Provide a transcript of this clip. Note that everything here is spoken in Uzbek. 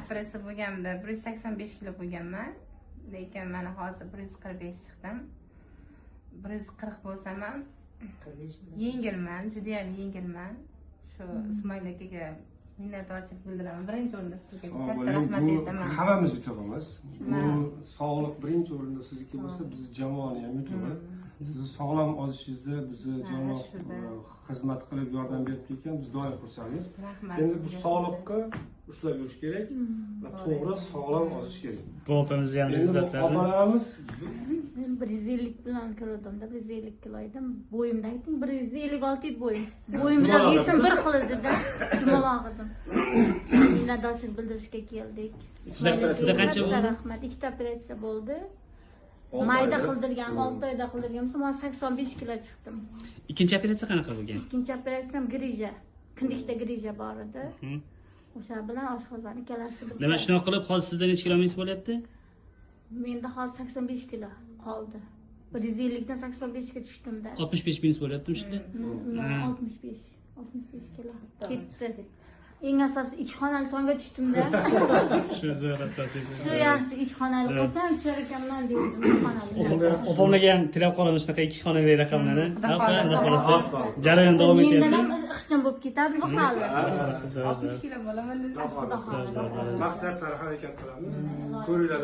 operatsiya bo'lganimda 185 kilo bo'lganman. Lekin mana hozir 145 chiqdim. 140 bo'lsam ham yengilman, juda ham yengilman. Shu Ismoil akaga minnatdorchilik bildiraman. Birinchi o'rinda sizga katta rahmat aytaman. Hammamiz yutug'imiz. Bu sog'liq birinchi o'rinda sizniki bo'lsa, bizni jamoani ham yutug'i. Sizni sog'lom ozishingizda bizni jamoa xizmat qilib yordam berib ekan, biz doim xursandmiz. Endi bu sog'liqqa ushlab yurish kerak va to'g'ri sog'lom ozish kerak. Ko'pimizni ham izzatlari. Onalarimiz Men 150 bilan kirdim-da, 150 kilo edim. Bo'yimda ayting 156 edi bo'yim. Bo'yim bilan esim bir xil edi-da, dumaloq edim. Minnatdorchilik bildirishga keldik. Sizda qancha bo'ldi? Rahmat. Ikkita operatsiya bo'ldi. Mayda qildirgan, 6 oyda qildirgan, men 85 kilo chiqdim. Ikkinchi operatsiya qanaqa bo'lgan? Ikkinchi operatsiyam grija. Kindikda grija bor edi. O'sha bilan oshqozon ikkalasi bitta. Nima shunaqa qilib, hozir sizda necha kilometr bo'lyapti? Menda hozir 85 kilo qoldi. 150 dan 85 ga tushdimda. 65 minus bo'lyaptimi shunda? 65 kilo ketdi. Eng asosiy 2 xonali songa tushdimda. Shu zo'r asosiy. Shu yaxshi 2 xonali qachon tushar ekanman dedim 2 xonali. Opamlarga ham tilab qolaman shunaqa 2 xonali raqamlarni. Jarayon davom etyapti. Mendan ham ixcham bo'lib ketadi bu hali. 60 kilo bo'laman desa xudo xohlasa. maqsad sari harakat qilamiz. Ko'ringlar.